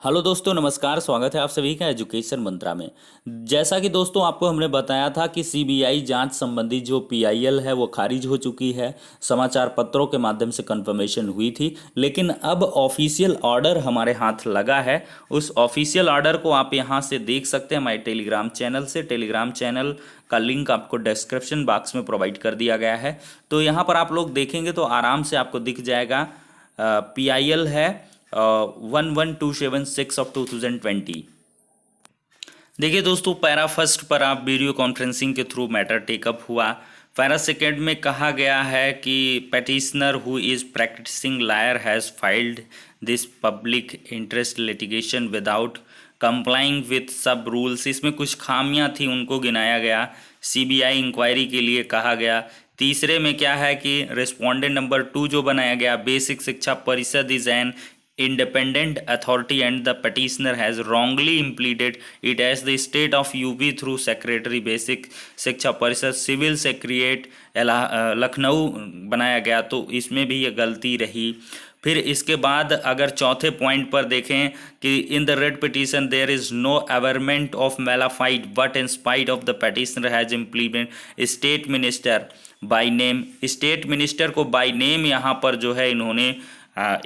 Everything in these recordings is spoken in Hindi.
हेलो दोस्तों, नमस्कार। स्वागत है आप सभी का एजुकेशन मंत्रा में। जैसा कि दोस्तों आपको हमने बताया था कि सीबीआई जांच संबंधी जो पीआईएल है वो खारिज हो चुकी है। समाचार पत्रों के माध्यम से कंफर्मेशन हुई थी, लेकिन अब ऑफिशियल ऑर्डर हमारे हाथ लगा है। उस ऑफिशियल ऑर्डर को आप यहां से देख सकते हैं हमारे टेलीग्राम चैनल से। टेलीग्राम चैनल का लिंक आपको डिस्क्रिप्शन बॉक्स में प्रोवाइड कर दिया गया है। तो यहाँ पर आप लोग देखेंगे तो आराम से आपको दिख जाएगा। पीआईएल है 11276 ऑफ 2020। देखिए दोस्तों, पैरा फर्स्ट पर आप वीडियो कॉन्फ्रेंसिंग के थ्रू मैटर टेकअप हुआ। पैरा सेकेंड में कहा गया है कि petitioner who is practising lawyer has filed this public interest litigation without complying with sub rules. इसमें कुछ खामियां थी, उनको गिनाया गया। सीबीआई इंक्वायरी के लिए कहा गया। तीसरे में क्या है कि रिस्पोंडेंट नंबर 2 जो बनाया गया, बेसिक शिक्षा परिषद is an independent authority and the petitioner has wrongly implemented it as the state of UP through secretary basic शिक्षा परिषद सिविल सेक्रेटरीट लखनऊ बनाया गया, तो इसमें भी ये गलती रही। फिर इसके बाद अगर चौथे पॉइंट पर देखें कि in the read petition there is no averment of mala fide but in spite of the petitioner has implement state minister by name. State minister को बाय नेम यहाँ पर जो है इन्होंने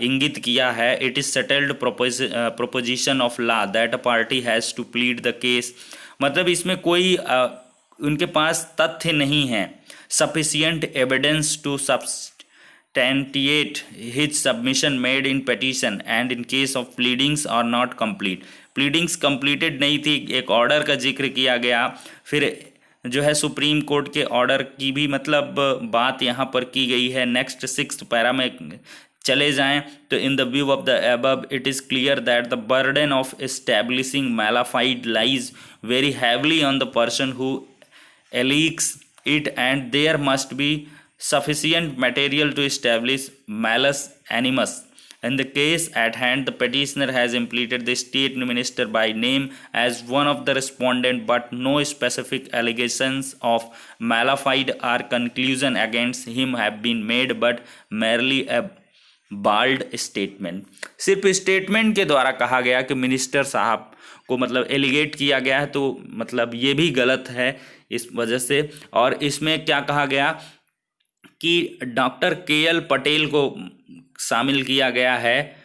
इंगित किया है। It is settled proposition of law that a party has to plead the case. मतलब इसमें कोई उनके पास तथ्य नहीं है, sufficient evidence to substantiate his submission made in petition and in case of pleadings are not complete। Pleadings completed नहीं थी, एक ऑर्डर का जिक्र किया गया। फिर जो है सुप्रीम कोर्ट के ऑर्डर की भी मतलब बात यहाँ पर की गई है। नेक्स्ट 6th पैरा में चले जाएं तो in the view of the above it is clear that the burden of establishing mala fide lies very heavily on the person who alleges it and there must be sufficient material to establish malus animus। In the case at hand, the petitioner has implicated the state minister by name as one of the respondent, but no specific allegations of malafide or conclusion against him have been made, but merely a bald statement. सिर्फ स्टेटमेंट के द्वारा कहा गया कि मिनिस्टर साहब को मतलब एलिगेट किया गया है, तो मतलब ये भी गलत है इस वजह से। और इसमें क्या कहा गया कि डॉक्टर KL पटेल को शामिल किया गया है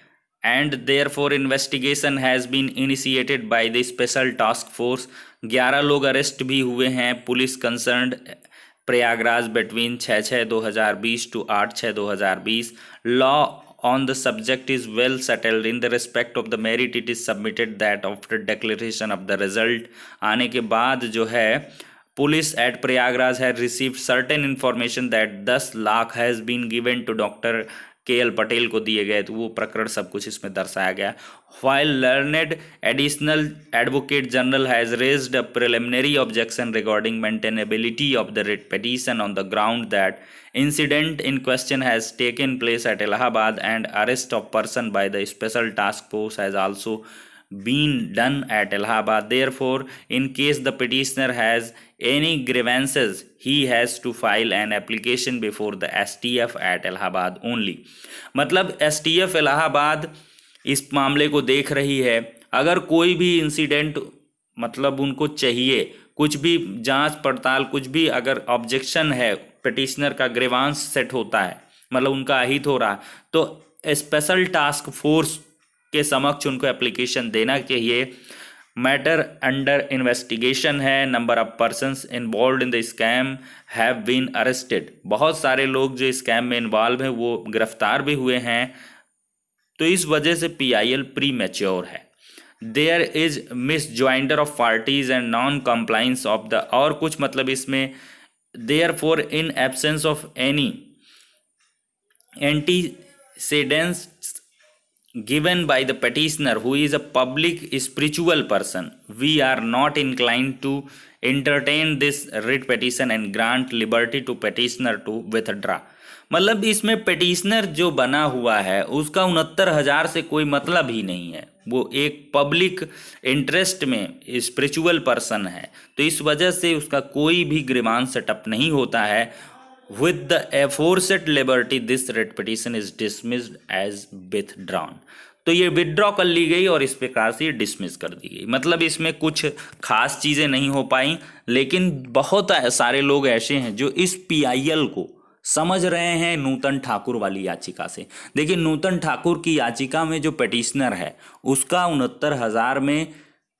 and therefore investigation has been initiated by the special task force. 11 लोग अरेस्ट भी हुए हैं। Police concerned Prayagraj between 6/6/2020 to 8/6/2020। Law on the subject is well settled in the respect of the merit it is submitted that after declaration of the result आने के बाद जो है police at Prayagraj had received certain information that 10 lakh has been given to doctor KL Patel को दिए गए, तो वो प्रकरण सब कुछ इसमें दर्शाया गया। While learned additional advocate general has raised a preliminary objection regarding maintainability of the writ petition on the ground that incident in question has taken place at Allahabad and arrest of person by the special task force has also been done at Allahabad। Therefore, in case the petitioner has any grievances, he has to file an application before the STF at Allahabad only। मतलब STF इलाहाबाद इस मामले को देख रही है। अगर कोई भी इंसिडेंट मतलब उनको चाहिए, कुछ भी जांच पड़ताल, कुछ भी अगर ऑब्जेक्शन है, पिटिशनर का ग्रीवांस सेट होता है, मतलब उनका अहित हो रहा, तो स्पेशल टास्क फोर्स के समक्ष उनको एप्लीकेशन देना चाहिए। मैटर अंडर इन्वेस्टिगेशन है। Number of persons involve in the scam have been arrested. बहुत सारे लोग जो स्कैम में इन्वॉल्व हैं वो गिरफ्तार भी हुए हैं, तो इस वजह से PIL प्री मैच्योर है। There is misjoinder of parties and non compliance of the, और कुछ मतलब इसमें therefore in absence of any antecedents given by the petitioner who is a public spiritual person, we are not inclined to entertain this writ petition and grant liberty to petitioner to withdraw। मतलब इसमें petitioner जो बना हुआ है उसका 69,000 से कोई मतलब ही नहीं है। वो एक पब्लिक इंटरेस्ट में स्पिरिचुअल पर्सन है, तो इस वजह से उसका कोई भी ग्रीवांस सेटअप नहीं होता है। With the aforesaid liberty, this writ petition is dismissed as withdrawn। तो ये विदड्रॉ कर ली गई और इस प्रकार से ये डिसमिस कर दी गई। मतलब इसमें कुछ खास चीज़ें नहीं हो पाई, लेकिन बहुत सारे लोग ऐसे हैं जो इस PIL को समझ रहे हैं नूतन ठाकुर वाली याचिका से। देखिए, नूतन ठाकुर की याचिका में जो पिटिशनर है उसका 69,000 में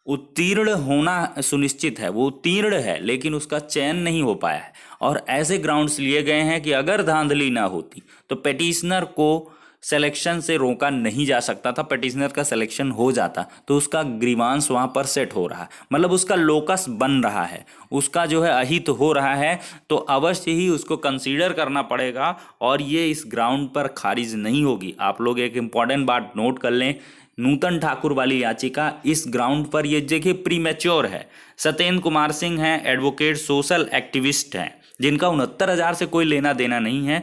उत्तीर्ण होना सुनिश्चित है, वो उत्तीर्ण है, लेकिन उसका चयन नहीं हो पाया है। और ऐसे ग्राउंड्स लिए गए हैं कि अगर धांधली ना होती तो पिटिशनर को सिलेक्शन से रोका नहीं जा सकता था। पिटिशनर का सिलेक्शन हो जाता तो उसका ग्रीवांस वहाँ पर सेट हो रहा है, मतलब उसका लोकस बन रहा है, उसका जो है अहित हो रहा है, तो अवश्य ही उसको कंसीडर करना पड़ेगा और ये इस ग्राउंड पर खारिज नहीं होगी। आप लोग एक इम्पॉर्टेंट बात नोट कर लें, नूतन ठाकुर वाली याचिका इस ग्राउंड पर ये देखिए प्रीमेच्योर है। सत्येंद्र कुमार सिंह हैं, एडवोकेट सोशल एक्टिविस्ट हैं, जिनका 69,000 से कोई लेना देना नहीं है,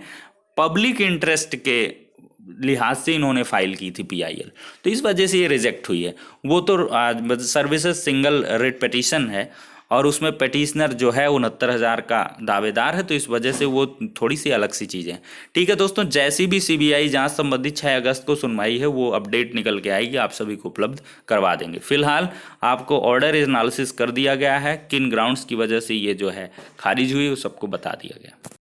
पब्लिक इंटरेस्ट के लिहाज से इन्होंने फाइल की थी PIL, तो इस वजह से ये रिजेक्ट हुई है। वो तो सर्विसेज सिंगल रिट पिटीशन है और उसमें पिटिशनर जो है 69,000 का दावेदार है, तो इस वजह से वो थोड़ी सी अलग सी चीज़ें हैं। ठीक है दोस्तों, जैसी भी CBI जांच संबंधित 6 अगस्त को सुनवाई है वो अपडेट निकल के आएगी, आप सभी को उपलब्ध करवा देंगे। फिलहाल आपको ऑर्डर एनालिसिस कर दिया गया है, किन ग्राउंड्स की वजह से ये जो है खारिज हुई वो सबको बता दिया गया।